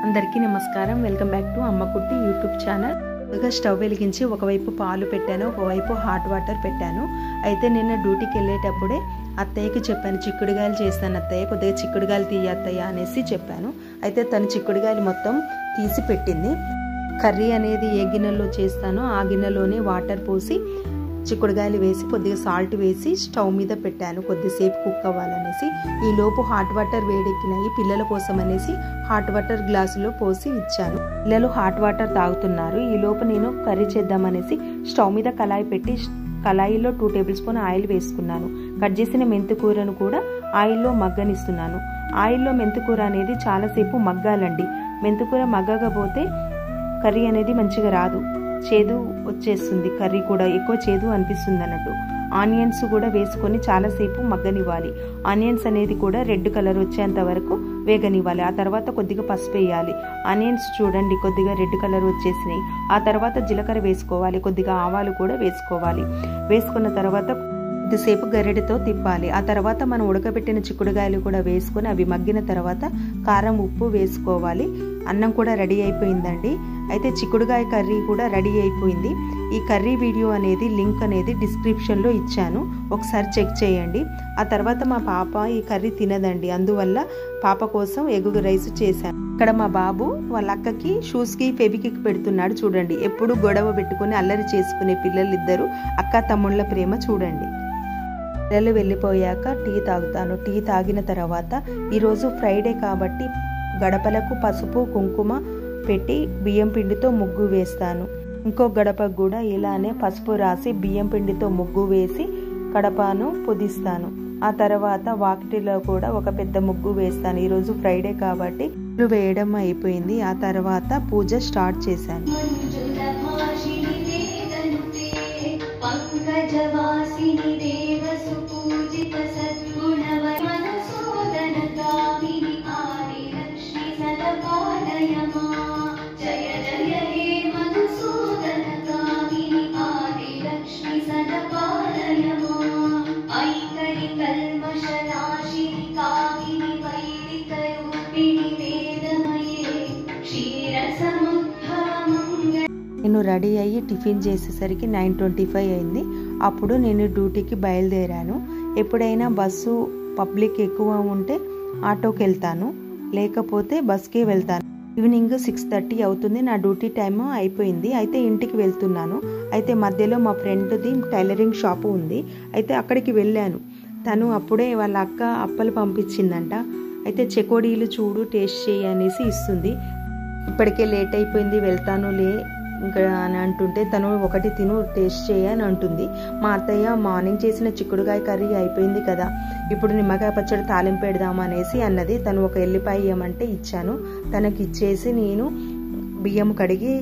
అందరికీ నమస్కారం. Welcome back to అమ్మ కుట్టి యూట్యూబ్ ఛానల్. స్టవ్ వెలిగించి ఒకవైపు పాలు పెట్టాను, ఒకవైపు హాట్ వాటర్ పెట్టాను. అయితే నిన్న డ్యూటీకి వెళ్ళేటప్పుడే అత్తయ్యకి చెప్పాను, చిక్కుడుగాయలు చేస్తాను అత్తయ్య, కొద్దిగా చిక్కుడుగాయలు తీయ అత్తయ్య అనేసి చెప్పాను. అయితే తను చిక్కుడుగాయలు మొత్తం తీసి పెట్టింది. కర్రీ అనేది ఏ గిన్నెలో చేస్తానో ఆ గిన్నెలోనే వాటర్ పోసి చిక్కుడుగాయలు వేసి కొద్దిగా సాల్ట్ వేసి స్టవ్ మీద పెట్టాను, కొద్దిసేపు కుక్ అవ్వాలనేసి. ఈ లోపు హాట్ వాటర్ వేడెక్కినాయి. పిల్లల కోసం అనేసి హాట్ వాటర్ గ్లాసులో పోసి ఇచ్చాను. పిల్లలు హాట్ వాటర్ తాగుతున్నారు. ఈ లోపు నేను కర్రీ చేద్దామనేసి స్టవ్ మీద కళాయి పెట్టి కళాయిలో 2 టేబుల్ స్పూన్ ఆయిల్ వేసుకున్నాను. కట్ చేసిన మెంతికూరను కూడా ఆయిల్లో మగ్గనిస్తున్నాను. ఆయిల్లో మెంతికూర అనేది చాలాసేపు మగ్గాలండి. మెంతికూర మగ్గకపోతే కర్రీ అనేది మంచిగా రాదు, చేదు వచ్చేస్తుంది. కర్రీ కూడా ఎక్కువ చేదు అనిపిస్తుంది అన్నట్టు. ఆనియన్స్ కూడా వేసుకొని చాలాసేపు మగ్గనివ్వాలి. ఆనియన్స్ అనేది కూడా రెడ్ కలర్ వచ్చేంత వరకు వేగనివ్వాలి. ఆ తర్వాత కొద్దిగా పసుపు వేయాలి. ఆనియన్స్ చూడండి కొద్దిగా రెడ్ కలర్ వచ్చేసినాయి. ఆ తర్వాత జీలకర్ర వేసుకోవాలి, కొద్దిగా ఆవాలు కూడా వేసుకోవాలి. వేసుకున్న తర్వాత కొద్దిసేపు గరిటెతో తిప్పాలి. ఆ తర్వాత మనం ఉడకబెట్టిన చిక్కుడుగాయలు కూడా వేసుకొని అవి మగ్గిన తర్వాత కారం ఉప్పు వేసుకోవాలి. అన్నం కూడా రెడీ అయిపోయిందండి. అయితే చిక్కుడుగాయ కర్రీ కూడా రెడీ అయిపోయింది. ఈ కర్రీ వీడియో అనేది లింక్ అనేది డిస్క్రిప్షన్లో ఇచ్చాను, ఒకసారి చెక్ చేయండి. ఆ తర్వాత మా పాప ఈ కర్రీ తినదండి, అందువల్ల పాప కోసం ఎగ్ రైస్ చేశాను. ఇక్కడ మా బాబు వాళ్ళ అక్కకి షూస్కి ఫెవికిక్ పెడుతున్నాడు చూడండి. ఎప్పుడు గొడవ పెట్టుకుని అల్లరి చేసుకునే పిల్లలిద్దరు అక్క తమ్ముళ్ళ ప్రేమ చూడండి. పిల్లలు వెళ్ళిపోయాక టీ తాగుతాను. టీ తాగిన తర్వాత ఈరోజు ఫ్రైడే కాబట్టి గడపలకు పసుపు కుంకుమ పెట్టి బియ్యం పిండితో ముగ్గు వేస్తాను. ఇంకో గడపకు కూడా ఇలానే పసుపు రాసి బియ్యం పిండితో ముగ్గు వేసి గడపను పొదిస్తాను. ఆ తర్వాత వాకిటిలో కూడా ఒక పెద్ద ముగ్గు వేస్తాను. ఈరోజు ఫ్రైడే కాబట్టి ముగ్గులు వేయడం అయిపోయింది. ఆ తర్వాత పూజ స్టార్ట్ చేశాను. నేను రెడీ అయ్యి టిఫిన్ చేసేసరికి 9:25 అయింది. అప్పుడు నేను డ్యూటీకి బయలుదేరాను. ఎప్పుడైనా బస్సు పబ్లిక్ ఎక్కువ ఉంటే ఆటోకి వెళ్తాను, లేకపోతే బస్కే వెళ్తాను. ఈవినింగ్ 6:30 అవుతుంది. నా డ్యూటీ టైం అయిపోయింది. అయితే ఇంటికి వెళ్తున్నాను. అయితే మధ్యలో మా ఫ్రెండ్ది టైలరింగ్ షాపు ఉంది. అయితే అక్కడికి వెళ్ళాను. తను అప్పుడే వాళ్ళ అక్క అప్పలు పంపించిందంట. అయితే చెకోడీలు చూడు, టేస్ట్ చేయి అనేసి ఇస్తుంది. ఇప్పటికే లేట్ అయిపోయింది, వెళ్తానులే ఇంకా అని అంటుంటే తను ఒకటి తిను, టేస్ట్ చేయని అంటుంది. మా అత్తయ్య మార్నింగ్ చేసిన చిక్కుడుగాయ కర్రీ అయిపోయింది కదా, ఇప్పుడు నిమ్మకాయ పచ్చడి తాలింపు పెడదాం అనేసి అన్నది. తను ఒక ఎల్లిపాయ ఇవ్వమంటే ఇచ్చాను. తనకి ఇచ్చేసి నేను బియ్యం కడిగి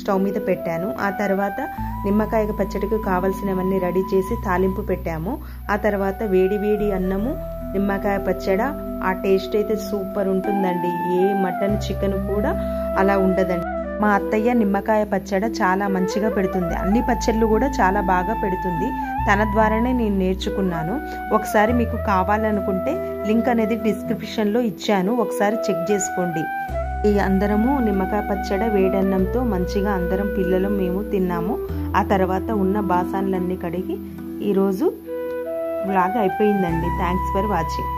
స్టవ్ మీద పెట్టాను. ఆ తర్వాత నిమ్మకాయ పచ్చడికి కావాల్సినవన్నీ రెడీ చేసి తాలింపు పెట్టాము. ఆ తర్వాత వేడి వేడి అన్నము, నిమ్మకాయ పచ్చడి. ఆ టేస్ట్ అయితే సూపర్ ఉంటుందండి. ఏ మటన్ చికెన్ కూడా అలా ఉండదండి. మా అత్తయ్య నిమ్మకాయ పచ్చడి చాలా మంచిగా పెడుతుంది. అన్ని పచ్చళ్ళు కూడా చాలా బాగా పెడుతుంది. తన ద్వారానే నేను నేర్చుకున్నాను. ఒకసారి మీకు కావాలనుకుంటే లింక్ అనేది డిస్క్రిప్షన్లో ఇచ్చాను, ఒకసారి చెక్ చేసుకోండి. ఈ అందరము నిమ్మకాయ పచ్చడి వేడన్నంతో మంచిగా అందరం పిల్లలు మేము తిన్నాము. ఆ తర్వాత ఉన్న బాసాన్లన్నీ కడిగి ఈరోజు వ్లాగ్ అయిపోయిందండి. Thanks for watching.